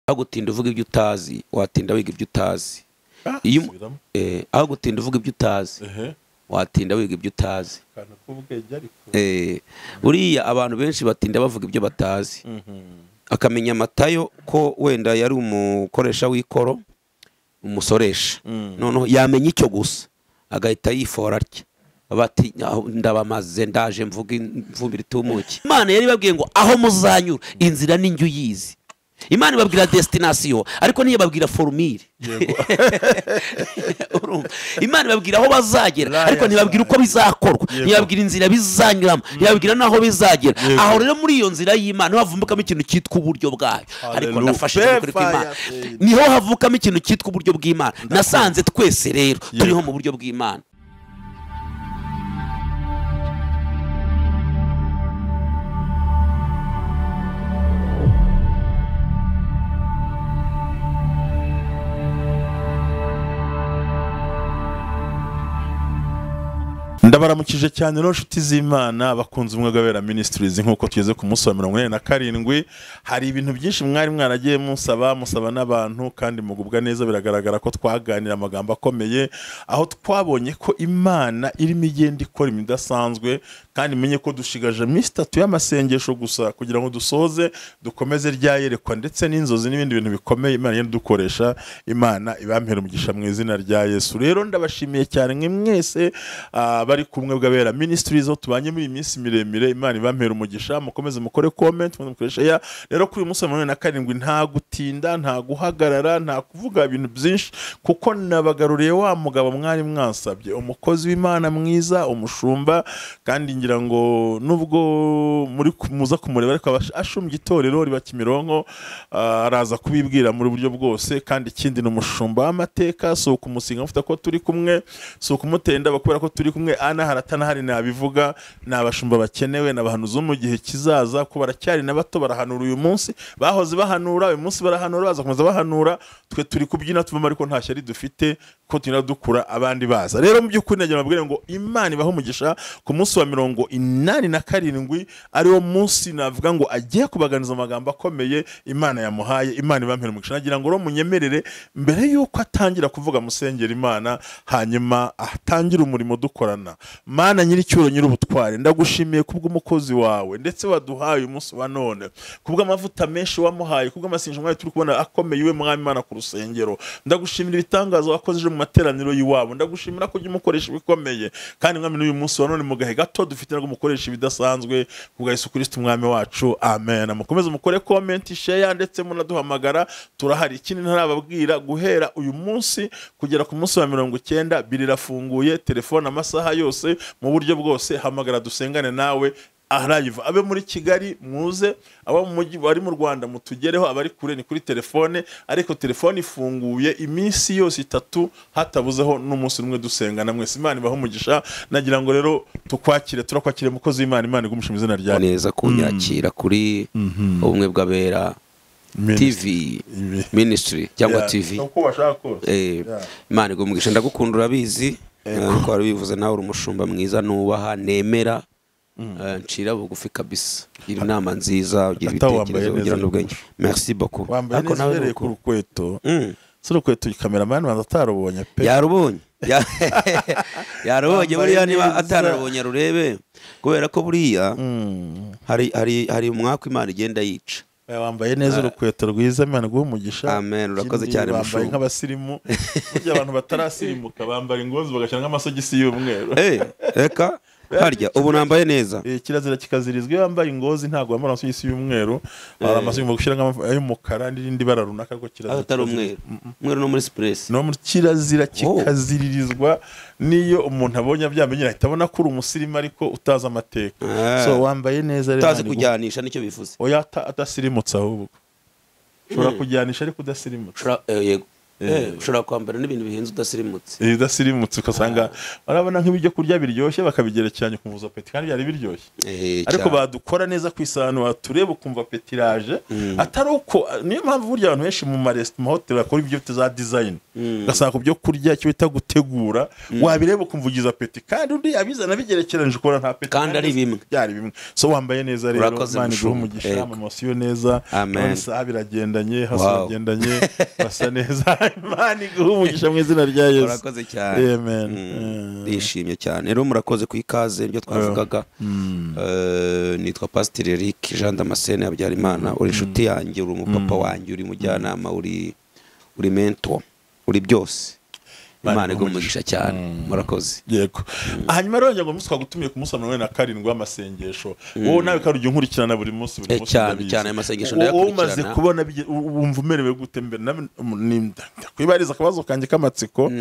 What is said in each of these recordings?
aho gutinda uvuga ibyo utazi watinda wiga ibyo utazi. Aho gutinda uvuga ibyo utazi watinda wiga ibyo utazi. Buriya abantu benshi batinda bavuga ibyo batazi. Akamenya Matayo ko wenda yari umukoresha w'ikoro, umusoresha, noneho yamenya icyo gusa agahita yifora atya bati ndabamaze ndaje mvuga imvumbira itumuke. Imana yari babwiye ngo aho muzanyura inzira n'injyu yizi. Imana ibabwira destination ariko niyo babwira formule. Imana ibabwira aho bazagera ariko ntibabwira uko bizakorwa, ntibabwira inzira bizanyuramo, ntibabwira naho bizagera. Aho rero muri iyo nzira y'Imana havumbukamo ikintu cyitwa uburyo bwayo. Ariko ndafashije kuri kw'Imana niho havukamo ikintu cyitwa uburyo bw'Imana. Nasanze twese rero turiho mu buryo bw'Imana. Ndabaramukije cyane no nshuti z'Imana bakunze umwagabera ministries nkuko tugeze ku munsi wa 47. Hari ibintu byinshi mwari mwaragiye musaba n'abantu kandi mugubwa neza. Biragaragara ko twaganira amagambo akomeye aho twabonye ko Imana irimo igenda ikora imidasanzwe, kandi menye ko dushigaje minsi 3 y'amasengesho gusa kugira ngo dusoze dukomeze ryayerekwa ndetse n'inzozi n'ibindi bintu bikomeye Imana yenda dukoresha. Imana ibampera umugisha mu izina rya Yesu. Rero ndabashimiye cyane mwese bari kumwe bw'abera ministries zo tubanye muri iminsi miremire. Imana ibampera umugisha, mukomeze mukore comment mukoresha ya. Rero kuri umunsi wa 47 nta gutinda, nta guhagarara, nta kuvuga ibintu byinshi, kuko nabagaruriye wa mugabo mwari mwansabye, umukozi w'Imana mwiza, umushumba, kandi ngira ngo nubwo muri muza kumureba ariko ashumbye itorero riba Kimironko, araza kubibwira muri buryo bwose. Kandi ikindi n'umushumba w'amateka, so kumusinga mufite ko turi kumwe, so kumutenda bakubera ko turi kumwe. Ana haratana hari nabivuga, nabashumba bakenewe n'abahanuzi mu gihe kizaza, ko baracyari nabato barahanura uyu munsi, bahoze bahanura uyu munsi barahanura, baza komeza bahanura. Twe turi kubyina tuvuma ariko nta shyari dufite, ko tunira dukura abandi baza. Rero mu by'ukuri nagira mbabwire ngo Imana ibaho umugisha ku munsi wa 87 ari wo munsi navuga ngo agiye kubaganiza amagambo akomeye Imana yamuhaye. Imana ibampera umugisha. Nagira ngo ro munyemerere mbere yuko atangira kuvuga musengera Imana, hanyuma atangira umurimo dukorana. Mana nyiri cyuro nyiri ubutware, ndagushimiye kubw'umukozi wawe ndetse waduhaye umunsi wa none, kubw'amavuta menshi wamuhaye, kubw'amasengesho mwawe turi kubona akomeye iwe mwami Imana ku rusengero. Ndagushimira ibitangazo wakoze mu materaniro y'iwabo, ndagushimira ko ujye umukoresha ibikomeye, kandi mwami n'uyu munsi wa none mu gahe gato dufite no umukoresha ibidasanzwe kubwa Yesu Kristo mwami wacu. Amen. Mukomeze mukore comment, share ndetse munaduhamagara, turahari. Ikindi ntarababwira, guhera uyu munsi kugera ku munsi wa 90 birirafunguye telefone amasaha yose mu buryo bwose. Hamagara dusengane nawe live. Abe muri Kigali muze, aba mu mujyi bari mu Rwanda mutugereho, abari kure ni kuri telefone, ariko telefone ifunguye iminsi yose 3 hatabuzeho n'umunsi umwe dusengana mwese. Imana ibaho umugisha. Nagira ngo rero turakwakire mukozi w'Imana. Imana igumushima izina rya neza kunyakira kuri ubumwe bw'abera TV ministry cyangwa TV uko bashaka kose. Imana igumugisha. Ndagukunda urabizi, ko WIfuza nawe uri umushumba mwiza nubaha nemera, ncira bugufi kabisa. Iri nama nziza, ugira ibitekerezo, ugira n'ubwenge. Merci beaucoup. Ariko nawe ku rukweto surukweto cameraman banza atarubonye pe. Yarubonye yarubonye buriya niba atararubonye rurebe, kubera ko buriya hari umwaka Imana igenda yica. Wambaye neza urukweto rwiza. Imana iguhe umugisha. Amen. Urakoze cyane mushumba. Bambaye nk'abasirimu, burya abantu batarasirimuka bambara ingozi bagashyira nk'amasogisi y'umweru. Reka harya ubu nambaye neza. Kirazira kikazirizwa iyo wambaye ingozi ntabwo wambara amasogisi y'umweru, amasogisi mu gushyira nk'ay'umukara n'indi bara runaka, ko kirazira atari umweru no muri express. No muri kirazira kikaziririzwa niyo umuntu abonye byamenyera ahita abona ko uri umusirimu ariko utazi amateka. So wambaye neza rero utazi kujyanisha nicyo bivuze. Oya atasirimutse ahubwo ushobora kujyanisha ariko udasirimutse. Yego ushobora kwambara n'ibintu bihenze udasirimutse udasirimutse ugasanga barabona nk'ibyo kurya biryoshye bakabigerekeranya ukumva apeti kandi byari biryoshye ariko badukora neza ku isahani watureba ukumva apeti iraje atari uko niyo mpamvu burya abantu benshi mu maresitora mu mahoteli bakora ibyo bita za design ugasanga ku byo kurya icyo bita gutegura wabireba ukumva ugize apeti kandi undi abizana bigerekeranyije ukora nta apeti kandi ari bimwe byari bimwe so wambaye neza rero Imana iguhe umugisha amamosiyo neza isaha biragendanye hasagendanye basa neza Imana iguhe umugisha mu izina rya Yesu murakoze cyane amen ndishimye cyane rero murakoze ku ikaze ibyo twavugaga nitwa Pst Eric Jean Damascene Habyarimana uri inshuti yanjye uri umupapa wanjye uri mujyanama uri mentor uri byose Imana iguhe umugisha cyane murakoze yego hanyuma rero ngo muswa gutumiye ku munsi wa 27 w'amasengesho wowe nawe karujye nkurikirana buri munsi cyane amasengesho ndayakurikirana umaze kubona wumva umerewe gute mbere kwibariza akabazo kanjye k'amatsiko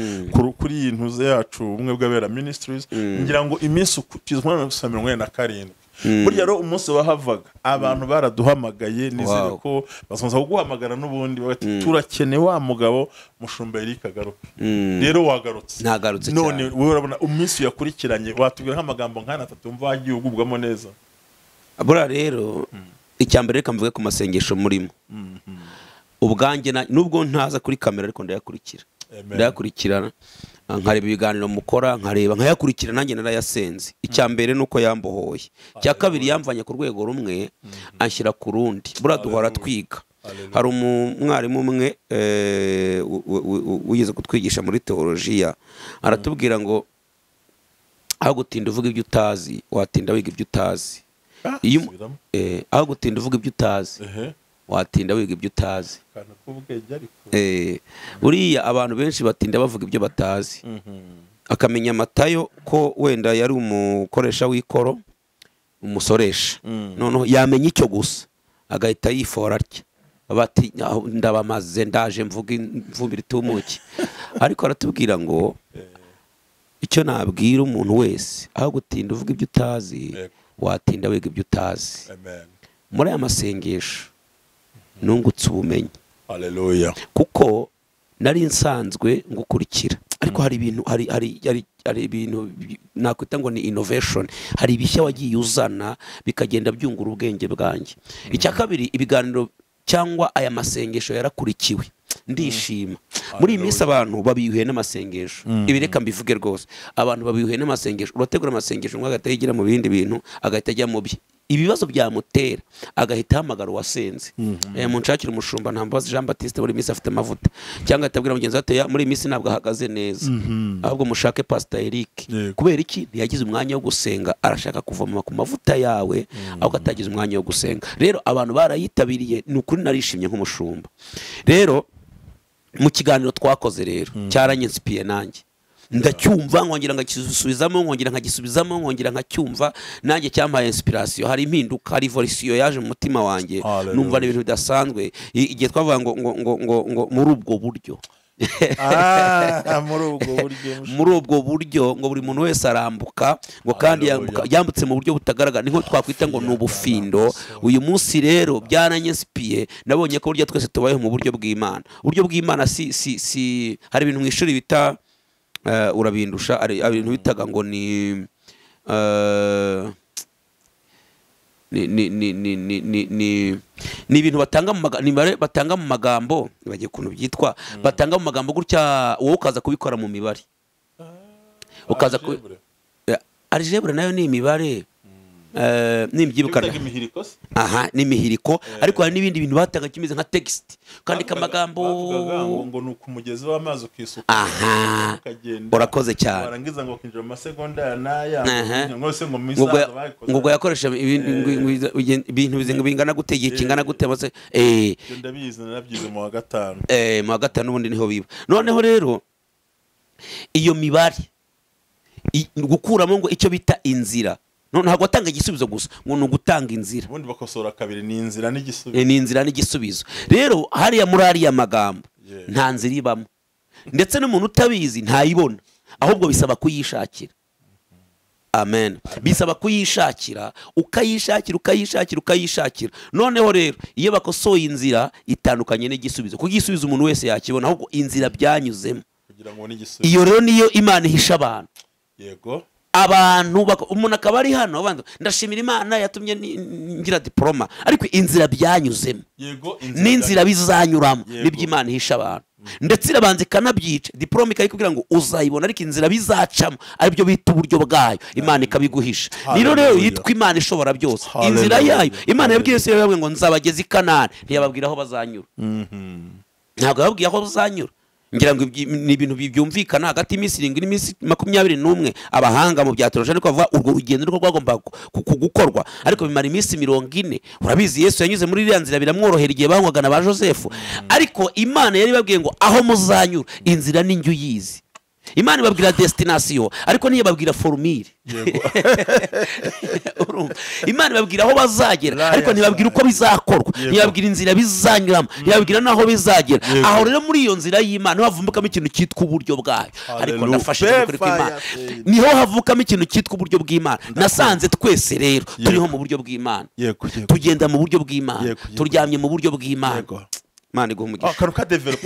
kuri iyi ntuze yacu umwe bw'abera ministries ngira ngo iminsi kizwa na 27 burya rero umunsi wahavaga abantu baraduhamagaye nizere ko basanzwe guhamagara n'ubundi bati turakene wa mugabo mushumba Eric agaruka rero wagarutse nagarutse none wewe urabona umunsi yakurikiranye watubwira nk'amagambo nkana atatu mva wagiye ugubwamo neza bura rero icyambere reka mvuge ku masengesho murimo ubwanjye nubwo ntaza kuri kamera ariko ndayakurikirana nkareba ibiganiro mukora nkareba nkayakurikira nanjye narayasenze icyambere nuko yambohoye cya kabiri yamvanye ku rwego rumwe anshyira ku rundi bura duhora twiga hari umwarimu umwe wigeze kutwigisha muri teolojiya aratubwira ngo aho gutinda uvuga ibyo utazi watinda wiga ibyo utazi aho gutinda uvuga ibyo utazi watinda wiga ibyo utazi buriya abantu benshi batinda bavuga ibyo batazi akamenya amatayo ko wenda yari umukoresha w'ikoro umusoresha noneho yamenya icyo gusa agahita yifora atya bati ndabamaze ndaje mvuga imvumbira itumuke ariko aratubwira ngo icyo nabwira umuntu wese aho gutinda uvuga ibyo utazi watinda wiga ibyo utazi muri aya masengesho nungutse ubumenyi haleluya kuko nari nsanzwe ngukurikira ariko hari ibintu nakwita ngo ni innovation hari ibishya wagiye uzana bikagenda byungura ubwenge bwanjye icya kabiri ibiganiro cyangwa aya masengesho yarakurikiwe ndishima muri iyi minsi abantu babiyuhiye n'amasengesho ibi reka mbivuge rwose abantu babiyuhiye n'amasengesho urategura amasengesho ngo agahita yigira mu bindi bintu agahita ajya mu bye ibibazo byamutera agahita hamagara uwasenze munshakira umushumba ntambaza Jean Baptiste muri minsi afite amavuta cyangwa atabwira mugenzi ati muri minsi ntabwo ahagaze neza ahubwo mushake Pst Eric kubera iki ntiyagize umwanya wo gusenga arashaka kuvoma ku mavuta yawe ahubwo atagize umwanya wo gusenga rero abantu barayitabiriye ni ukuri narishimye nk'umushumba rero mu kiganiro twakoze rero cyaranyensipiye nanjye ndacyumva nkongera ngagisubizamo nkongera nkagisubizamo nkongera nkacyumva nanjye cyampaye inspiration hari impinduka hari evolution yaje mu mutima wanjye numva ibintu bidasanzwe igihe twavuga ngo muri ubwo buryo muri ubwo buryo ngo buri muntu wese arambuka ngo kandi yambutse mu buryo butagaragara niho twakwita ngo ni ubufindo uyu munsi rero byaranyensipiye nabonye ko burya twese tubayeho mu buryo bw'Imana uburyo bw'Imana si hari ibintu mu ishuri bita urabindusha ari ibintu bitaga ngo ni ibintu batanga mu magambo bagiye kuntu byitwa batanga mu magambo gutya wowe ukaza kubikora mu mibare ukaza algebra nayo ni imibare nimbyibukana aha n'imihiriko ariko hari n'ibindi bintu batanga kimeze nka text kandika amagambo ngo nukumugezi w'amazi ukisuka aha urakoze cyane barangiza ngo kinjira mu masegonda naya ngose ngo misaza ngo yakoresha ibintu bingana gute igihe kingana gute bose ndabizi narabyize mu wa gatanu mu wa gatanu ubundi niho biba noneho rero iyo mibare gukuramo ngo icyo bita inzira ntabwo atanga igisubizo gusa ngo ni ugutanga inzira ubundi bakosora kabiri ni inzira n'igisubizo ni inzira n'igisubizo rero hariya muri ariya magambo nta nzira ibamo ndetse n'umuntu utabizi ntayibona ahubwo bisaba kuyishakira amen bisaba kuyishakira ukayishakira noneho rero iyo bakosoye inzira itandukanye n'igisubizo kuko igisubizo umuntu wese yakibona ahubwo inzira byanyuzemo iyo rero niyo Imana ihisha abantu yego abantu umuntu akaba ari hano abantu ndashimira Imana yatumye ngira diploma ariko inzira byanyuzemo n'inzira bizanyuramo nibyo Imana ihisha abantu ndetse irabanza ikanabyica diploma ikayikubwira ngo uzayibona ariko inzira bizacamo aribyo bita uburyo bwayo Imana ikabiguhisha rero yitwa Imana ishobora byose inzira yayo Imana yabwiye se yababwiye ngo nzabageza i Kanani ntiyababwira aho bazanyura ntabwo yababwiye aho bazanyura ngira ngo ni ibintu byumvikana hagati y'iminsi 7 n'iminsi 21 abahanga mu bya teoloji ariko bavuga urwo rugendo rwo rwagomba gukorwa ariko bimara iminsi 40 urabizi Yesu yanyuze muri iriya nzira biramworohera igihe bahwagana ba Joseph ariko Imana yari babwiye ngo aho muzanyura inzira n'injyu yizi Imana ibabwira destination ariko niyo babwira formule Imana ibabwira aho bazagera ariko ntibabwira uko bizakorwa ntibabwira inzira bizanyuramo ntibabwira naho bizagera aho rero muri iyo nzira y'Imana havumbukamo ikintu cyitwa uburyo bwayo ariko ndafashije kuri Imana niho havukamo ikintu cyitwa uburyo bw'Imana nasanze twese rero turiho mu buryo bw'Imana tugenda mu buryo bw'Imana turyamye mu buryo bw'Imana Imana iguhe umugisha akaruka develop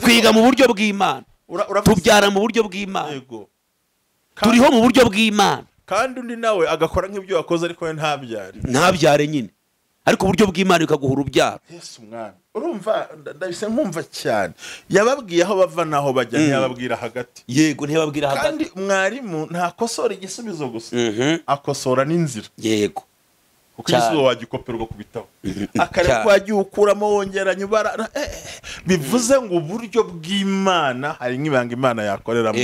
twiga mu buryo bw'Imana tubyara mu buryo bw'Imana turiho mu buryo bw'Imana kandi undi nawe agakora nk'ibyo wakoze ariko ntabyare nyine ariko uburyo bw'Imana bikaguha urubyaro Yesu mwana urumva ndabise nkumva cyane yababwiye aho bava naho bajya ntiyababwira hagati yego ntiyababwira hagati kandi mwarimu ntakosora igisubizo gusa akosora n'inzira yego kuko igisubizo wagikoperwa kubitaho akareba ko wagiye ukuramo wongeranya ibara bivuze ngo uburyo bw'Imana hari nk'ibanga Imana yakoreramo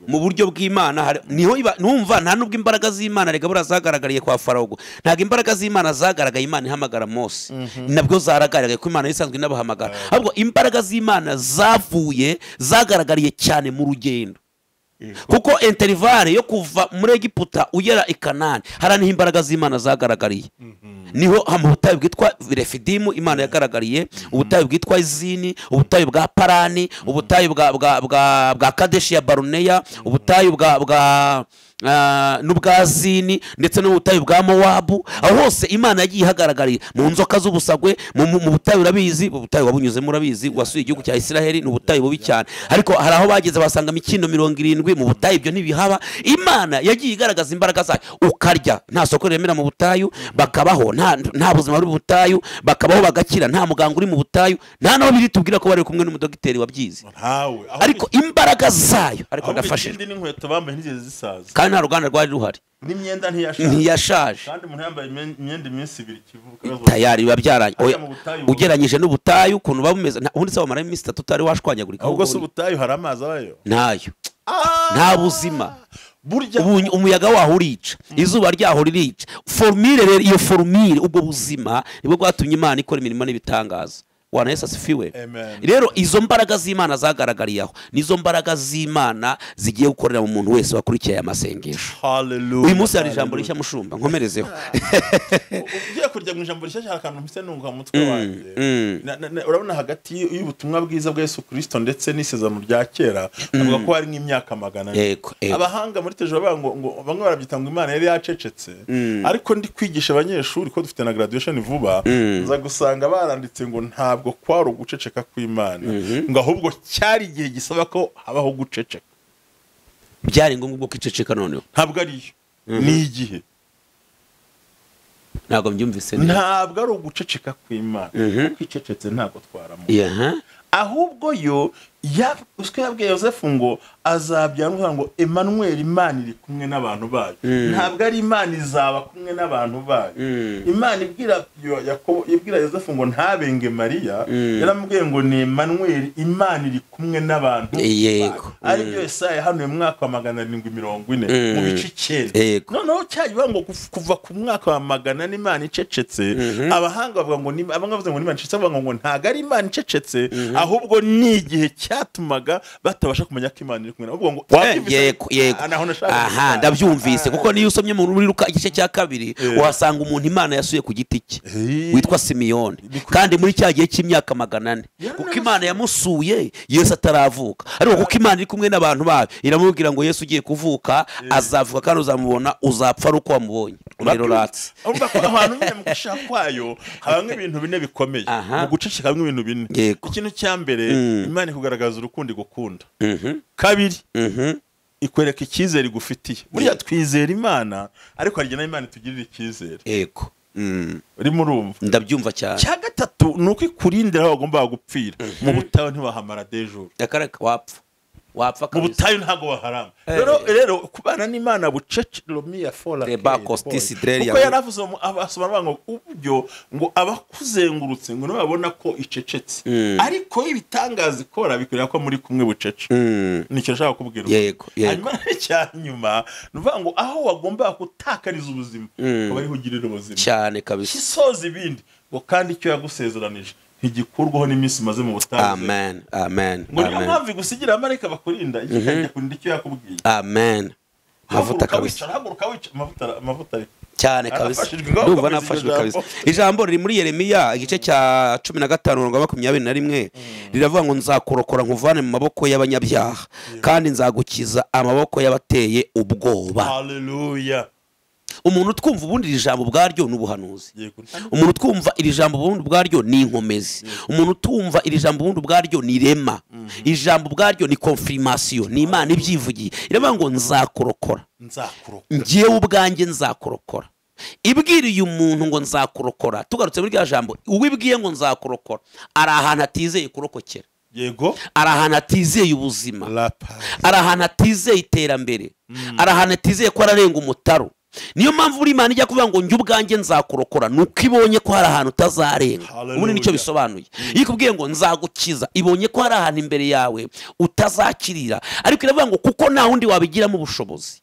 mu buryo bw'Imana niho numva nta nubwo imbaraga z'Imana rega burazagaragariye kwa Farawo ntago imbaraga z'Imana zagaragaye Imana ihamagara Mose nabwo zaragaragaye ko Imana isanzwe inabahamagara ahubwo imbaraga z'Imana zagaragariye cyane mu rugendo kuko intervale yo kuva muri Egiputa ugera i Kanani haraniho imbaraga z'Imana zagaragariye niho mu butayu bwitwa Refidimu Imana yagaragariye ubutayu bwitwa Izini ubutayu bwa Parani ubutayu bwa Kadeshi ya Baruneya ubutayu bwa n'ubwa Zini ndetse n'ubutayu bwa Mowabu aho hose Imana yagiye ihagaragariye mu nzoka z'ubusagwe mu butayu urabizi ubutayu wabunyuzemo urabizi wasuye igihugu cya Isiraheli n'ubutayu bubi cyane ariko hari aho bageze basanga imikindo 70 mu butayu ibyo ntibihaba Imana yagiye igaragaza imbaraga zayo ukarya nta soko remera mu butayu bakabaho nta buzima buri mu butayu bakabaho bagakira nta muganga uri mu butayu nta naho biri tubwira ko bari kumwe n'umudogiteri wabyize ariko imbaraga zayo ariko ndafashije n'inkweto bambaye ntigeze zisaza nta ruganda rwari ruhari n'imyenda ntiyashaje kandi umuntu yambaye imyenda iminsi 2 kivuga tayari babyaranye ugeranyije n'ubutayu ukuntu babumeze ubundi se bamara iminsi 3 utari washwanyagurika ahubwo se ubutayu hari amazi abayo ntayo nta buzima burya umuyaga waho urica izuba ryaho ririca formule rero iyo formule ubwo buzima nibwo bwatumye Imana ikora imirimo n'ibitangaza wana Yesu asifiwe rero izo mbaraga z'Imana zagaragariyeho nizo mbaraga z'Imana zigiye gukorera mu muntu wese wakurikiye aya masengesho uyu munsi hari ijambo rishya mushumba nkomerezeho ugiye kurya mu ijambo rishya akantu mpise nunga mu mutwe wanjye urabona hagati y'ubutumwa bwiza bwa Yesu Kristo ndetse n'isezerano rya kera avuga ko hari nk'imyaka 100 abahanga muri tejo bavuga ngo bamwe barabyita ngo Imana yari yacecetse ariko ndi kwigisha abanyeshuri ko dufite na graduation vuba za gusanga baranditse ngo ntabwo kwaro guceceka kw'Imana ngo ahubwo cyari igihe gisaba ko habaho guceceka byari ngombwa bwo kwiceceka noneho ntabwo ari ni igihe ntabwo mbyumvise ntabwo ari uguceceka kw'Imana kwicecetse ntabwo twaramo ahubwo yo uswe yabwiye Yosefu ngo azabyara ngo Emmanuel Imana iri kumwe n'abantu bayo ntabwo ari Imana izaba kumwe n'abantu bayo Imana ibwira Yakobo ibwira Yosefu ngo ntabenge Mariya yaramubwiye ngo ni Emmanuel Imana iri kumwe n'abantu yego ari byo Yesaya hano mu mwaka wa 740 mu bice 9 noneho cyagiye ngo kuva ku mwaka wa 100 Imana icecetse abahanga bavuga ngo abanga bavuze ngo Imana icecetse bavuga ngo ntago ari Imana icecetse ahubwo ni igihe cyatumaga batabasha kumenya ko Imana iri kumwe nabo. Ahubwo ngo yego aha ndabyumvise kuko niyo usomye muri Luka igice cya 2 uhasanga umuntu Imana yasuye ku giti cye witwa Simiyoni, kandi muri cya gihe cy'imyaka 400 kuko Imana yamusuye Yesu ataravuka, ariko kuko Imana iri kumwe n'abantu bayo iramubwira ngo Yesu ugiye kuvuka azavuka kandi uzamubona, uzapfa ari uko wamubonye. Rero ratse urumva ko abantu bene mu gushaka kwayo habamwe ibintu bine bikomeye mu guceceka, hamwe ibintu bine. Ikintu cya mbere Imana ikugaragaza urukundo igukunda. Kabiri ikwereka icyizere igufitiye. Buriya twizera Imana ariko harigena Imana itugirira icyizere. Yego urimo urumva ndabyumva cyane. Cya gatatu nuko ikurindira aho bagomba gupfira. Mu butayu ntibahamara dejour, yakareka wapfa mu butayu ntago waharama. Rero kubana n'Imana bucece Romia fola kuko yaravuze abasobanura ngo uburyo ngo abakuzengurutse ngo babona ko icecetse, ariko ibitangaza ikora bikorera ko muri kumwe bucece. Nicyo nshaka kubwira. Hanyuma cyanyuma nuvuga ngo aho wagomba gutakariza ubuzima ko bari hugirira ubuzima cyane kabisa, kisoza ibindi ngo kandi icyo yagusezeranije ntigikurwaho n'iminsi maze mu butayu. Amen amen. Ngo niyo mpamvu gusigira amareka bakurinda ikajya kurinda icyo yakubwiye. Amen. Mavuta kabisa, haguruka wica amavuta cyane kabisa, ndumva nafashijwe kabisa. Ijambo riri muri Yeremiya igice cya 15:21 riravuga ngo nzakurokora nkuvane mu maboko y'abanyabyaha kandi nzagukiza amaboko y'abateye ubwoba. Haleluya. Umuntu twumva ubundi iri jambo bwaryo n'ubuhanuzi, umuntu twumva iri jambo ubundi bwaryo ni inkomezi, umuntu twumva iri jambo ubundi bwaryo ni rema, ijambo bwaryo ni confirmation, ni Imana ibyivugiye. Iravuga ngo nzakurokora, ngiye ubwanjye nzakurokora. Ibwiriye umuntu ngo nzakurokora, tugarutse muri rya jambo uwibwiye ngo nzakurokora ari ahantu atizeye kurokokera. Yego, ari ahantu atizeye ubuzima, ari ahantu atizeye iterambere, ari ahantu atizeye ko ararenga umutaro. Niyo mpamvu uri Imana ijya kuvuga ngo njye ubwanjye nzakurokora, nuko ibonye ko hari ahantu utazarenga. Ubundi nicyo bisobanuye. Iyo ikubwiye ngo nzagukiza, ibonye ko hari ahantu imbere yawe utazakirira, ariko iravuga ngo kuko nta wundi wabigiramo ubushobozi,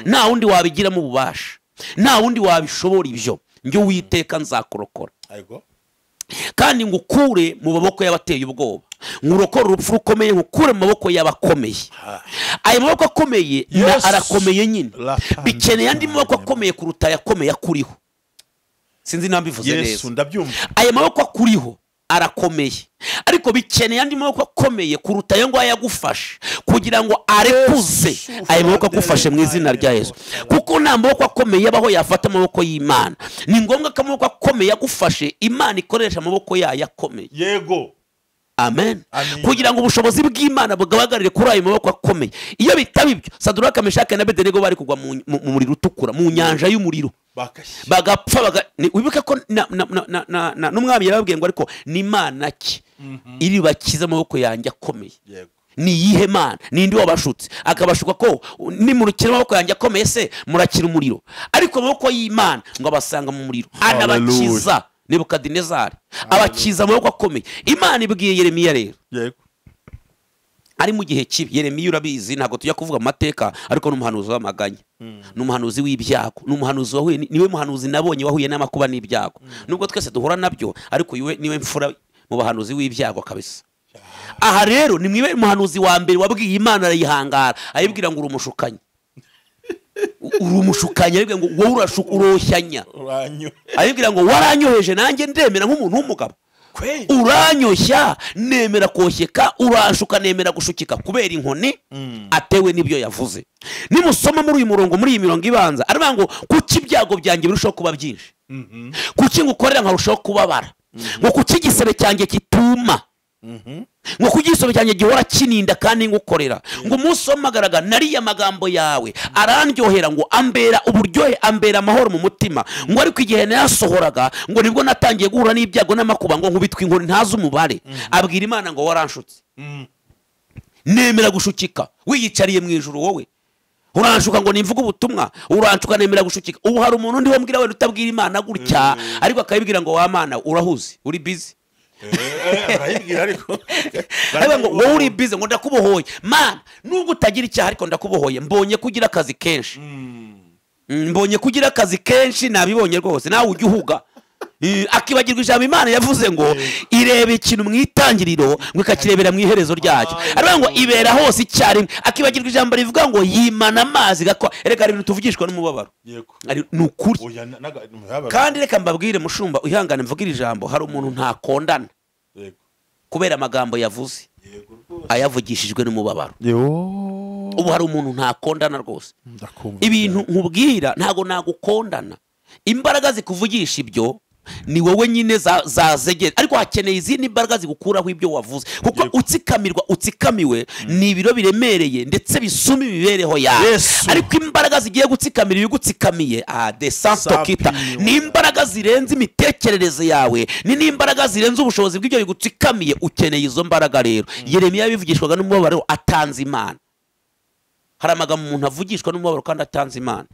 nta wundi wabigiramo ububasha, nta wundi wabishobora ibyo, njye Uwiteka nzakurokora kandi ngukure mu maboko y'abateye ubwoba, ngurokora urupfu rukomeye, ngukure mu maboko y'abakomeye. Ayo maboko akomeye arakomeye nyine, bikeneye andi maboko akomeye kuruta yakomeye akuriho. Sinzi namba bivuze neza. Yesu ndabyumva. Ayo maboko akuriho arakomeye, ariko bikeneye andi maboko akomeye kuruta ayo ngo yagufashe kugira ngo arekuze. Ayo maboko agufashe mu izina rya Yesu, kuko nta maboko akomeye abaho yafata amaboko y'Imana. Ni ngombwa ko amaboko akomeye agufashe Imana ikoresha amaboko yayo akomeye. Yego. Amen. Kugira ngo ubushobozi bw'Imana bugabagarire kuri ayo maboko akomeye. Iyo bitaba ibyo, Saduraka, Meshaki na Abedenego bari kugwa mu muriro utukura, mu nyanja y'umuriro bagapfa. Wibuke ko n'umwami yarababwiye ngo ariko ni Imana ki iri bakiza amaboko yanjye akomeye. Ni iyihe Mana? Nindi wabashutse akabashuka ko nimurukira amaboko yanjye akomeye se murakira umuriro, ariko amaboko y'Imana ngo abasanga mu muriro anabakiza. Nebukadinezari abakiza amaboko akomeye. Imana ibwiye Yeremiya rero, ari mu gihe kibi. Yeremiya urabizi ntabwo tujya kuvuga amateka, ariko n'umuhanuzi w'amaganya, n'umuhanuzi w'ibyago, n'umuhanuzi wahuye, niwe muhanuzi nabonye wahuye n'amakuba n'ibyago. Nubwo twese duhura nabyo, ariko niwe mfura mu bahanuzi w'ibyago kabisa. Aha rero ni mwibe muhanuzi wa mbere wabwiye Imana arayihangara, ayibwira ngo urumushukanyi, urumushukanyi, aribwira ngo wowe uroshyanya, ayibwira ngo waranyoheje nanjye ndemera nk'umuntu w'umugabo, uranyoshya nemera koshyeka, uranshuka nemera gushukika kubera inkoni atewe n'ibyo yavuze. Nimusoma muri uyu murongo, muri iyi mirongo ibanza, aravuga ngo kuki ibyago byanjye birushaho kuba byinshi, kuki ngukorera nkarushaho kubabara, ngo kuki igisebe cyanjye kituma, ngo kuki igisebe cyanjye gihora kininda kandi ngukorera, ngo umunsi w'amagaraga nariya magambo yawe arandyohera, ngo ambera uburyohe, ambera amahoro mu mutima, ngo ariko igihe nayasohoraga ngo nibwo natangiye guhura n'ibyago n'amakuba, ngo nkubitwe inkoni ntazi umubare. Abwira Imana ngo waranshutse, nemera gushukika. Wiyicariye mu ijuru wowe uranshuka ngo nimvuga ubutumwa, uranshuka nemera gushukika. Ubu hari umuntu ndi wambwira wenda utabwira Imana gutya, ariko akayibwira ngo wa Mana urahuze, uri busy. Ariko ngo wowe uri busy, ngo ndakubohoye Mana, nubwo utagira icyaha ariko ndakubohoye, mbonye kugira akazi kenshi, mbonye kugira akazi kenshi, nabibonye rwose. Nawe ujya uhuga akibagirwa ijambo Imana yavuze ngo irebe ikintu mu itangiriro ngo ikakirebera mu iherezo ryacyo, aravuga ngo ibera hose icyarimwe, akibagirwa ijambo rivuga ngo yimana amazi gakwa. Reka ibintu tuvugishwa n'umubabaro ni ukuri. Kandi reka mbabwire mushumba ihangane mvugira ijambo, hari umuntu ntakondana kubera amagambo yavuze ayavugishijwe n'umubabaro. Ubu hari umuntu ntakondana rwose. Ibintu nkubwira ntago nagukondana, imbaraga zikuvugisha ibyo ni wowe nyine zazegera, ariko hakeneye izindi imbaraga zigukuraho ibyo wavuze, kuko utsikamiwe ni ibiro biremereye ndetse bisuma imibereho yawe. Ariko imbaraga zigiye gutsikamira ibigutsikamiye de santo kita ni imbaraga zirenze imitekerereze yawe, ni n'imbaraga zirenze ubushobozi bw'ibyo bigutsikamiye. Ukeneye izo mbaraga rero. Yeremiya yabivugishwaga n'umubabaro atanze Imana. Hari amagambo umuntu avugishwa n'umubabaro kandi atanze Imana.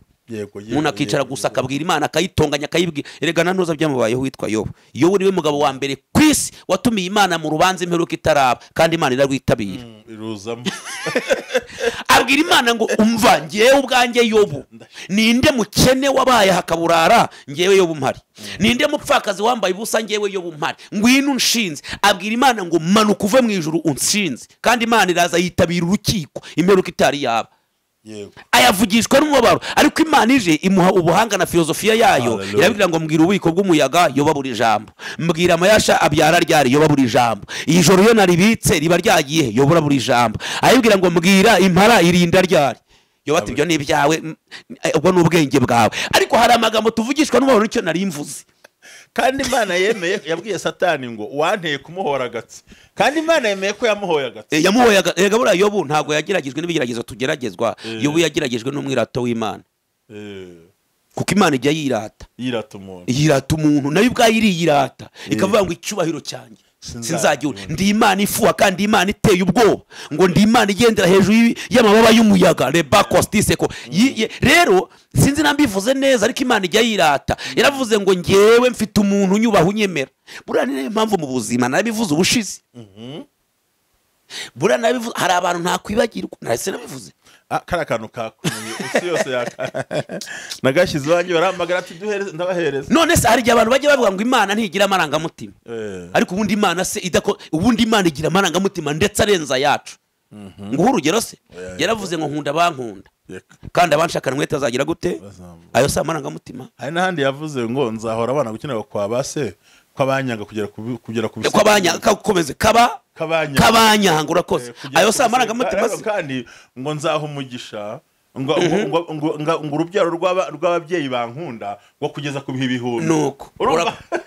Umuntu akicara gusa akabwira Imana akayitonganya akayibwira. Erega nanoza byamubayeho witwa Yobu. Yobu niwe mugabo wa mbere kwisi watumiye Imana mu rubanza imperuka itaraba, kandi Imana irarwitabira. Abwira Imana ngo umva ngewe ubwanjye Yobu ninde mukene wabaye hakaburara, ngewe Yobu mpari. Ninde mupfakazi wambaye ubusa, ngewe Yobu mpari. Ngwino unshinze. Abwira Imana ngo manuka uve mu ijuru unshinze, kandi Imana iraza yitabira urukiko imperuka itari yaba. Ayavugishwa n'umubabaro, ariko Imana ije imuha ubuhanga na filozofiya yayo. Irabwira ngo mbwira ububiko bw'umuyaga yoba buri jambo, mbwira amayasha abyara ryari yoba buri jambo, ijoro iyo naribitse riba ryagiye yobora buri jambo. Ayibwira ngo mbwira impara irinda ryari yoba ati ibyo ni ibyawe, ubwo ni ubwenge bwawe. Ariko hari amagambo tuvugishwa n'umubabaro nicyo nari mvuze. Kandi Imana yemeye, yabwiye Satani ngo wanteye kumuhora agatsi, kandi Imana yemeye ko yamuhoye agatsi. Yamuhoye agatsi. Erega buriya Yobu ntabwo yagiragijwe n'ibigeragezo tugeragezwa. Yobu yagiragijwe n'umwirato w'Imana. Kuko Imana ijya yirata umuntu nayo ubwayo iriyirata ikavuga ngo icyubahiro cyanjye sinzagiwe, ndi Imana ifuha kandi Imana iteye ubwoba, ngo ndi Imana igendera hejuru y'amababa y'umuyaga reba kostiseko. Rero sinzi nambivuze neza, ariko Imana ijya yirata. Yaravuze ngo ngewe mfite umuntu unyubaha unyemera. Buriya niyo mpamvu mu buzima nabivuze ubushize. Buriya nabivuze, hari abantu ntakwibagirwa, nahise nabivuze. Kara kantu kakumenye isi yose nagashyize iwanjye baramagara ati duhereze ndabahereza. None se hari igihe abantu bajya bavuga ngo Imana ntigira amarangamutima, ariko ubundi Imana se ubundi Imana igira amarangamutima ndetse arenza yacu. Nguhe urugero se, yaravuze ngo nkunda bankunda kandi abanshakana mwete azagira gute. Ayo se amarangamutima. Hari n'ahandi yavuze ngo nzahora abana gukenera kwa base kw'abanyanga kugera ku bisi kw'abanyanga kakomeze kabanyanga urakoze. Ayo se amarangamutima se. Kandi ngo nzaha umugisha ngo urubyaro rw'ababyeyi bankunda ngo kugeza ku bihe bihumbi. Nuko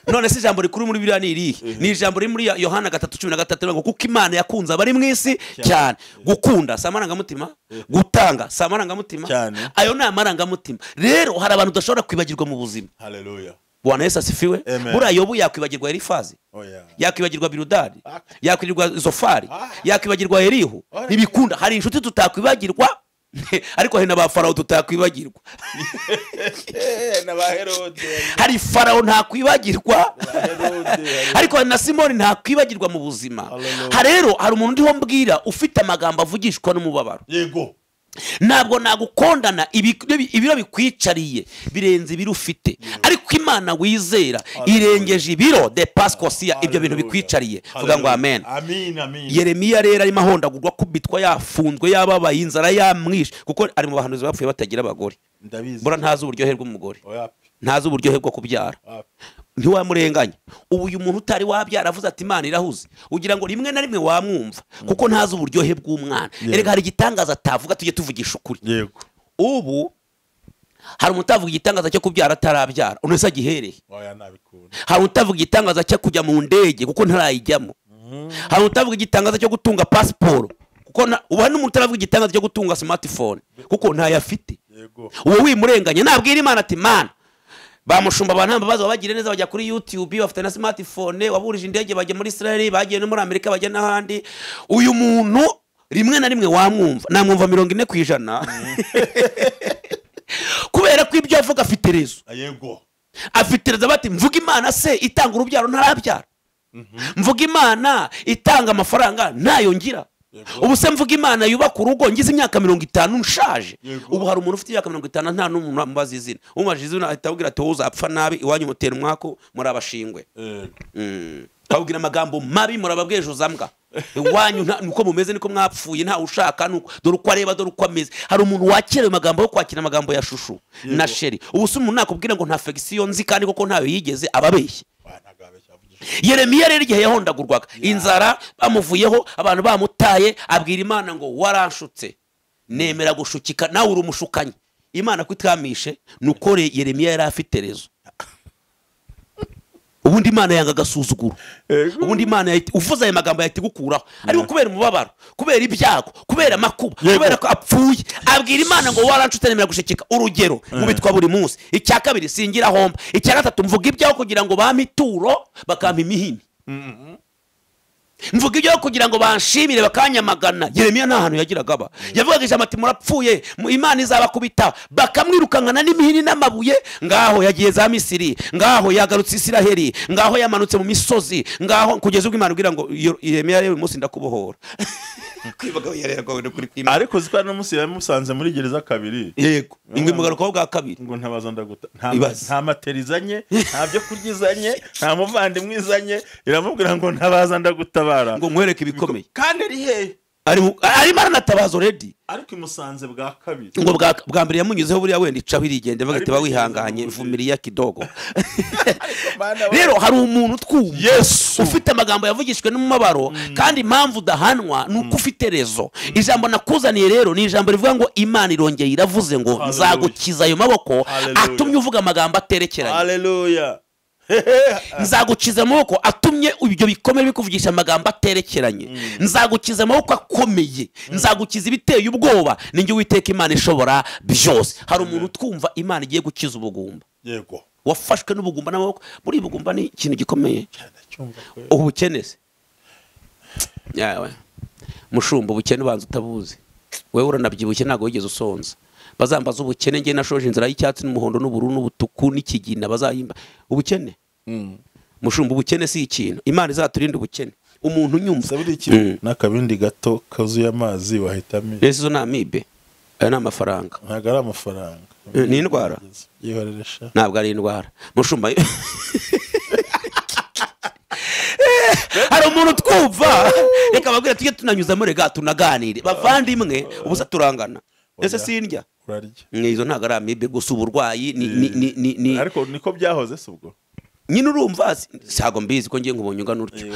none se ijambo rikuru muri Bibiliya ni irihe? Ni ijambo riri muri Yohana 3:13 ngo kuko Imana yakunze abari mu isi cyane. Gukunda si amarangamutima, gutanga si amarangamutima, ayo ni amarangamutima. Rero hari abantu udashobora kwibagirwa mu buzima. Haleluya. Bwana Yesu asifiwe. Buriya Yobu yakwibagirwa Elifazi, yakwibagirwa Biludadi, yakwibagirwa Zofari, yakwibagirwa Elihu. Ntibikunda. Hari inshuti tutakwibagirwa, ariko hari n'aba Farawo tutakwibagirwa. Hari Farawo ntakwibagirwa, ariko na Simoni ntakwibagirwa mu buzima. Rero hari umuntu ndiho mbwira ufite amagambo avugishwa n'umubabaro. Yego. Ntabwo nagukondana, ibiro bikwicariye birenze ibiro ufite, ariko Imana wizera irengeje ibiro de paskosia ibyo bintu bikwicariye. Vuga ngo amen. Yeremiya rero arimo ahondagurwa kubitwa yafunzwe yababaye inzara yamwishe, kuko ari mu bahanuzi bapfuye batagira abagore. Bura ntazi uburyohe bw'umugore, ntazi uburyohe bwo kubyara. Ntiwamurenganya. Ubu uyu muntu utari wabyara avuze ati Imana irahuze, ugira ngo rimwe na rimwe wamwumva kuko ntazi uburyohe bw'umwana. Erega hari igitangaza atavuga, tujye tuvugisha ukuri. Yego. Ubu hari umutavuga igitangaza cyo kubyara atarabyara, unese agihereye. Hari umutavuga igitangaza cyo kujya mu ndege kuko ntarayijyamo. Hari umutavuga igitangaza cyo gutunga passport kuko ubu hari n'umuntu utaravuga igitangaza cyo gutunga smartphone kuko ntayafite. Uwo wimurenganya nabwira Imana ati Mana bamushumba abantu bazo bagire neza bajya kuri YouTube bafite na smartphone, waburije indege bajya muri Israel, bagiye no muri Amerika, bajya n'ahandi. Uyu muntu rimwe na rimwe wamwumva, namwumva 40% kubera ko ibyo avuga afite rezo. Yego. Afite rezo bati mvuga Imana se itanga urubyaro ntarabyara, mvuga Imana itanga amafaranga ntayo ngira. ubu se mvuga Imana yubaka urugo ngize imyaka 50 nshaje. Ubu hari umuntu ufite imyaka 50 nta n'umuntu amubaza izina, umubajije izina ahita abwira ati wowe uzapfa nabi, iwanyu mutera umwako muri abashingwe. Ababwira amagambo mabi murababwejuza mbwa, iwanyu nuko mumeze niko mwapfuye, nta ushaka nuko dore uko areba dore uko ameze. Hari umuntu wakira amagambo yo kwakira amagambo ya shushu na sheri. Ubu se umuntu nakubwira ngo nta fegisiyo nzi kandi koko ntayo yigeze ababeshye. Yeremiya rero igihe yahondagurwaga inzara bamuvuyeho, abantu bamutaye, abwira Imana ngo waranshutse nemera gushukika nawe uri umushukanye. Imana kwitwamishe nuko Yeremiya yari afite rezo. Ubundi Imana yanga gasuzuguro, ubundi Imana uvuza ayo magambo yahita igukuraho, ariko kubera umubabaro, kubera ibyago, kubera amakuba, kubera ko apfuye, abwira Imana ngo waranshutse nemera gushikika. Urugero mu bitwa buri munsi, icya kabiri singira homba, icya gatatu mvuga ibyaho kugira ngo bamituro bakampa imihini, mvuga ibyo kugira ngo banshimire bakanyamagana. Yeremiya nta hantu yagiraga aba, yavugaga ijambo ati murapfuye, Imana izabakubita, bakamwirukankana n'imihini n'amabuye. Ngaho yagiye za Misiri, ngaho yagarutse Isiraheli, ngaho yamanutse mu misozi, ngaho kugeza ubwo Imana ubwira ngo Yeremiya rero uyu munsi ndakubohora. Kwibaga yarerwa no kuri kwima, ariko zikwa no munsi yamusanze muri gereza kabiri. Yego ingwe mugaruka bwa kabiri ngo ntabaza ndaguta, nta materizanye, nta byo kuryizanye, nta muvandimwe izanye, iramubwira ngo ntabaza ndagutabara, ngo nkwereke ibikomeye. Kandi ari he? Ari marana already, ariko imusanze bwa kabiri, ngo bwa mbere yamunyuzeho buriya wenda icaho irigende bagati bawihanganye vumiriya kidogo. Rero hari umuntu twumva Yesu ufite amagambo yavugishwe n'umubabaro, kandi impamvu udahanwa nuko ufite rezo. Ijambo nakuzaniye rero ni ijambo rivuga ngo Imana irongeye iravuze ngo nzagukiza ayo maboko atumye uvuga amagambo aterekeranye. Haleluya. Nzagukiza amaboko atumye ibyo bikomeye bikuvugisha amagambo aterekeranye. Nzagukiza amaboko akomeye, nzagukiza ibiteye ubwoba, ninjye Uwiteka Imana ishobora byose. Hari umuntu twumva Imana igiye gukiza ubugumba. Yego, wafashwe n'ubugumba n'amaboko. Buri bugumba ni ikintu gikomeye. Ubukene se yawe mushumba, ubukene ubanza utabuzi wewe, uranabyibushye ntago wigeze usonza. Bazambaza ubukene, nge nashoje inzira y'icyatsi n'umuhondo n'ubururu n'ubutuku n'ikigina bazayimba ubukene. Mushumba, ubukene si ikintu. Imana izaturinde ubukene. Umuntu nyumva sabiri ikintu nakabindi gato kazuye amazi wahitamo. Yesu na amibe aya ni amafaranga, ntago ari amafaranga, ni indwara. Yihoreresha ntabwo ari indwara mushumba. Hari umuntu twumva, reka babwira tujye tunanyuzamo, rega tunaganire bavandimwe, ubusa turangana. Ese sindya urarya izo ntago ari amibe gusa uburwayi ni ariko niko byahoze se ubwo nyine urumva sago mbizi ko ngiye nkubonye ungana utyo.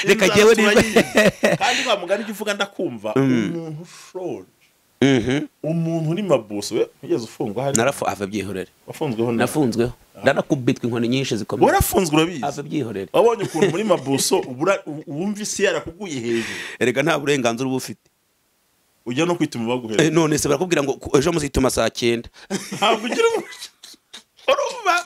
Reka jewe kandi bamugana igivuga ndakumva umuntu shoje, umuntu uri mabuso we yeze ufungwa hari narafu ava byihorere. Wafunzweho nafunzweho ndanakubitwa inkoni nyinshi zikomeye. Warafunzwe urabizi? Ava byihorere. Wabonye ukuntu muri mabuso wumva isi yarakuguye hejuru. Erega nta burenganzira uba ufite, ujya no kwituma baguhera. None se barakubwira ngo ejo muzituma saa 9. Ntabwo ugira urumva.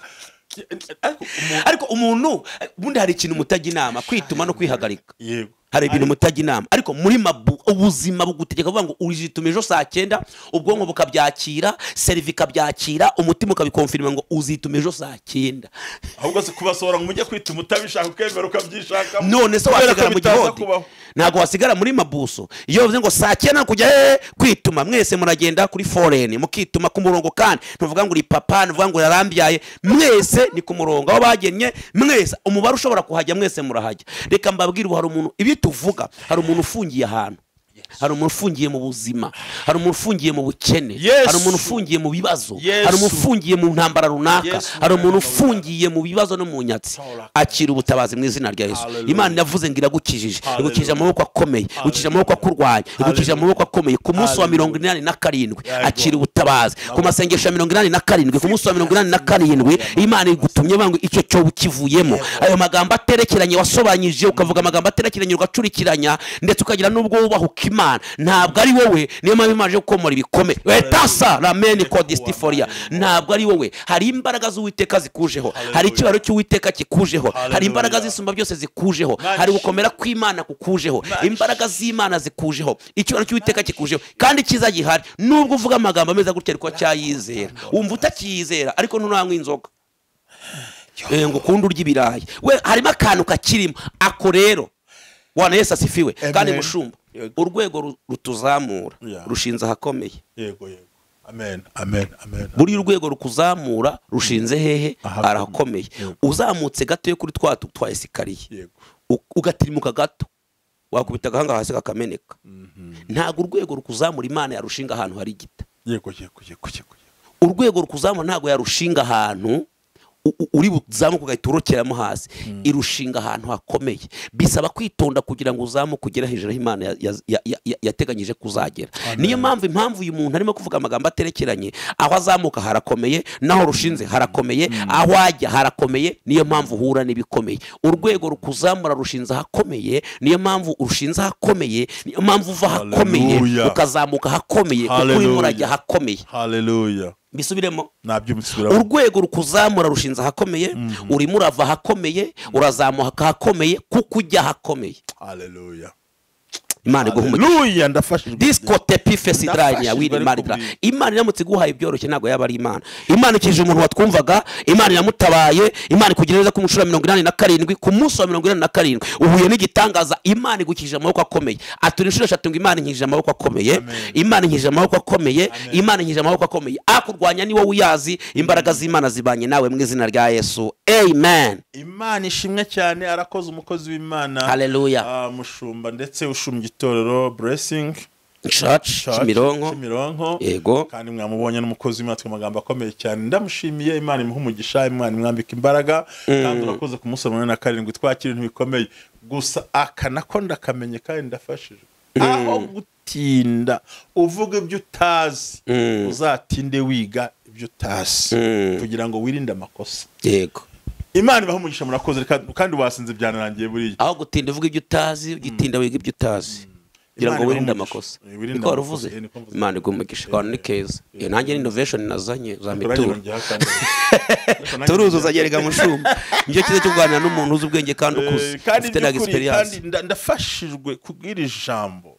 Ariko umuntu bundi hari ikintu mutajya inama, kwituma no kwihagarika. Yego, hari ibintu mutajya inama, ariko muri ubuzima bugutegeka kuvuga ngo uzituma ejo saa 9, ubwonko bukabyakira, cervical byakira, umutima ukabikonfirma ngo uzituma ejo saa 9. Ahubwo se kubasohora ngo mujye kwituma utabishaka ukemera ukabyishaka. None se wasigara mu gihodi, ntago wasigara muri mabuso. Iyo bavuze ngo saa 9 kujya kwituma, mwese muragenda kuri foreign mukituma ku murongo, kandi ntuvuga ngo uri papa, ntuvuga ngo yarambyaye, mwese ni ku murongo aho bagennye, mwese umubare ushobora kuhajya, mwese murahajya. Reka mbabwire, ubu hari umuntu ibi tuvuga, hari umuntu ufungiye ahantu, hari umuntu ufungiye mu buzima, hari umuntu ufungiye mu bukene, hari umuntu ufungiye mu bibazo, hari umuntu ufungiye mu ntambara runaka, hari umuntu ufungiye mu bibazo no mu nyatsi. Akira ubutabazi mu izina rya Yesu. Imana yavuze ngo iragukijije, igukije amaboko akomeye, igukije amaboko akurwanya, igukije amaboko akomeye. Ku munsi wa 87 akira ubutabazi, ku masengesho ya 87 ku munsi wa 87 Imana igutumye bangu icyo cyo ukivuyemo. Ayo magambo aterekeranye wasobanyije, ukavuga amagambo aterekeranye ugacurikiranya, ndetse ukagira nubwo wubahuka Imana. Ntabwo ari wowe, niyo mpamvu imaje gukomora ibikome. Wetasa rameni kodistiforia, ntabwo ari wowe. Hari imbaraga z'Uwiteka zikujeho, hari ikibaro cy'Uwiteka kikujeho, hari imbaraga z'isumba byose zikujeho, hari gukomera kw'Imana kukujeho, imbaraga z'Imana zikujeho, ikibaro cy'Uwiteka kikujeho. Kandi kiza gihari, nubwo uvuga amagambo ameza gutya ariko cyayizera, wumva utakiyizera ariko ntunanywa inzoga ngo kundi urya ibirayi, we harimo akantu kakirimo ako. Rero Bwana Yesu asifiwe. Amen. Kandi mushumba, Yego. urwego rutuzamura Yeah. rushinze ahakomeye. Yego yego. Amen amen amen. Buri urwego rukuzamura rushinze hehe? Ahakomeye. Arakomeye. Yego. Uzamutse gato yo kuri twa esikariye, Yego. ugatirimuka gato, wakubita agahanga hasi kakameneka. Ntabwo urwego rukuzamura Imana yarushinga ahantu hari igita. Yego yego yego yego. Urwego rukuzamura ntabwo yarushinga ahantu uri buzamuka ugahita urokeramo hasi. Irushinga ahantu hakomeye. Bisaba kwitonda kugira ngo uzamuke ugere hejuru aho Imana yateganyije kuzagera. Niyo mpamvu uyu muntu arimo kuvuga amagambo aterekeranye. Aho azamuka harakomeye, naho rushinze harakomeye, aho ajya harakomeye. Niyo mpamvu uhura n'ibikomeye. Urwego rukuzamura rushinze ahakomeye, niyo mpamvu urushinze ahakomeye, niyo mpamvu uva ahakomeye ukazamuka ahakomeye, kuko urimo urajya ahakomeye. Hallelujah. Bisubiremo. Nabyo bisubiramo. Urwego rukuzamura rushinze ahakomeye, urimo urava ahakomeye, urazamuka ahakomeye, kuko ujya ahakomeye. Hallelujah. Imana iguhe umugisha. Hallelujah. Ndafashijwe. Discote pifesi drine ya wiri maridra. Imana iramutse iguhaye ibyoroshye ntabwo yaba ari Imana. Imana ikije umuntu watwumvaga, Imana yamutabaye, Imana ikugira neza ku mushura 87 ku munsi wa 87 uhuye n'igitangaza. Imana igukije amaboko akomeye. Aturi inshuro 3 ngo Imana inkije amaboko akomeye, Imana inkije amaboko akomeye, Imana inkije amaboko akomeye. Akurwanya ni wowe uyazi, imbaraga z'Imana zibanye nawe mu izina rya Yesu. Amen. Imana ishimwe cyane, arakoze umukozi w'Imana. Hallelujah. Mushumba ndetse ushumbye itorero Blessing Church Kimironko. Yego. Kandi mwamubonye n'umukozi w'Imana amagambo akomeye cyane. Ndamushimiye. Imana imuha umugisha, Imana imwambika imbaraga. Kandi urakoze ku munsi wa 87 twakira ibintu bikomeye. Gusa akanako ndakamenye kandi ndafashijwe. Aho gutinda uvuga ibyo utazi, uzatinde wiga ibyo utazi kugira ngo wirinde amakosa. Yego. Imana ibaha umugisha, murakoze kandi wasinze byanarangiye buriya. Aho gutinda uvuga ibyo utazi, ugitinda wiga ibyo utazi. Kugira ngo wirinde amakosa. Niko waruvuze. Imana iguhe umugisha. Kandi ni keza. Nanjye ni innovation nazanye za mituru. Turuzuza gerega mushumba. Nje kize cyo kuganira n'umuntu uzi ubwenge kandi ukuze. Ufite na experience. Kandi ndafashijwe kubwira ijambo.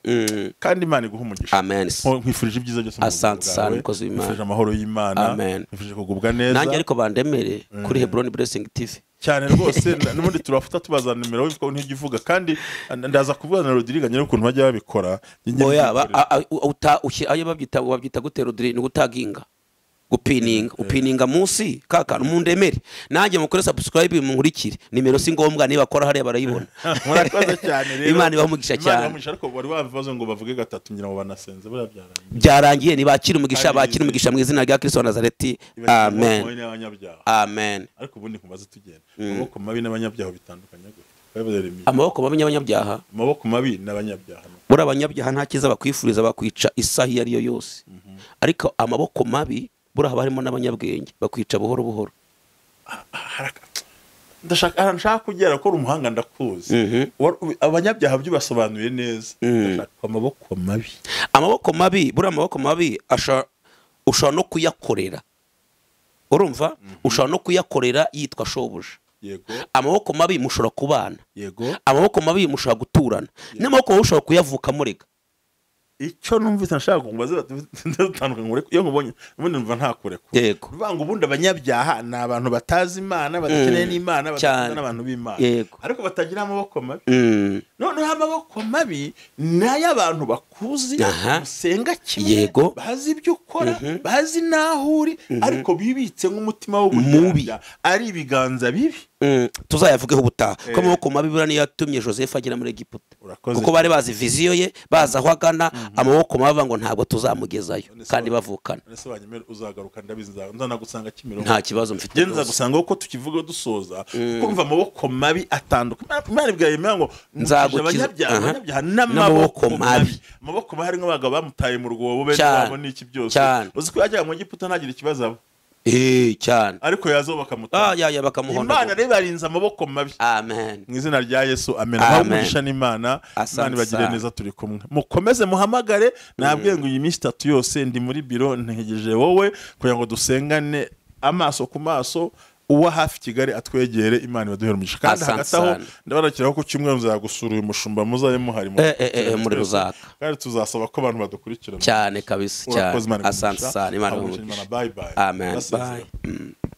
Kandi Imana iguhe umugisha. Amen. Nkwifurije ibyiza byose mu Asante sana mukozi w'Imana. Nkwifurije amahoro y'Imana. Amen. Nkwifurije kugubwa neza. Nanjye ariko bandemere kuri Hebron Blessing TV. Cyane rwose n'ubundi turafata tubaza nimero wivuga ntigivuga kandi ndaza kuvuga na Rodrigue nyine ukuntu bajya babikora. Oya ayo babyita gute Rodrigue ni gutaginga, upininga munsi kakana mundemere. Nanjye mukore subscribe munkurikire. Nimero si ngombwa niba akora hariya barayibona. Murakoze cyane rero. Imana ibamugisha cyane. Imana ibamugisha ariko bari bavuze ngo bavuge gatatu ngira ngo banasenze byarangiye ni bakira umugisha mu izina rya Kristo wa Nazareti. Amen. Amen. Ariko ubundi kumaze tugenda. Amaboko mabi n'abanyabyaha bitandukanye gute? Amaboko mabi n'abanyabyaha. Amaboko mabi n'abanyabyaha. Buri abanyabyaha nta kiza bakwifuriza bakwica isahi yari yo yose. Ariko amaboko mabi buri haba harimo n'abanyabwenge bakwica buhoro buhoro. Ndashaka kugera ko umuhanga ndakuzi. Abanyabyaha byo basobanuye neza. Ndashaka amaboko mabi. Amaboko mabi, buri amaboko mabi ushobora no kuyakorera. Urumva? Ushobora no kuyakorera yitwa shobuja. Yego. Amaboko mabi mushobora kubana. Yego. Amaboko mabi mushobora guturana. N'amaboko mabi ushobora kuyavuka murega. Icyo numvise nshaka kumbaza ndutandukanye ngure iyo nkubonye ubundi numva nta kure ko. Yego. Bivanga ubundi abanyabyaha ni abantu batazi Imana, badakeneye n'Imana, badakunda n'abantu b'Imana. Ariko batagira amaboko mabi. Noneho amaboko mabi nayo abantu bakuzi gusenga kimwe, bazi ibyo ukora, bazi naho uri, ariko bibitse nk'umutima w'uburyarya ari ibiganza bibi. Tuzayavugeho ubutaha ko amaboko mabi bura niyo yatumye Joseph agera muri Egiputa, kuko bari bazi viziyo ye, baza aho agana. Amaboko mabi ngo ntabwo tuzamugezayo kandi bavukana. Ese wanyemera uzagaruka nzanagusanga Kimironko. Nta kibazo mfite. Genza gusanga uko tukivuga dusoza kumva amaboko mabi atandukanye. Imana ibwayemera ngo nzagukiza abanyabyaha n'amaboko mabi. Amaboko mabi hari nk'abagabo bamutaye mu rwobo bene babo n'iki byose. Uzi ko yajyaga mu Egiputa ntagira ikibazo abo. Cyane. Ariko yazo bakamuta. Bakamuhonda. Imana rero barinze amaboko mabi. Amen. Mu izina rya Yesu. Amen. Umugisha n'Imana. Imana bagire neza turi kumwe. Mukomeze muhamagare. Nabwiye ngo iyi minsi 3 yose ndi muri biro ntegereje wowe kugira ngo dusengane amaso ku maso. Uwa hafi Kigali atwegere. Imana ibaduhere umugisha. Kandi hagati aho ndabarakiraho ko cyumwe nzagusura uyu mushumba muzaye muhari muri Ruzaka. Kandi tuzasaba ko abantu badukurikira cyane kabisa cyane. Asante sana. Imana ibahe umugisha. Bye bye. Amen. Bye.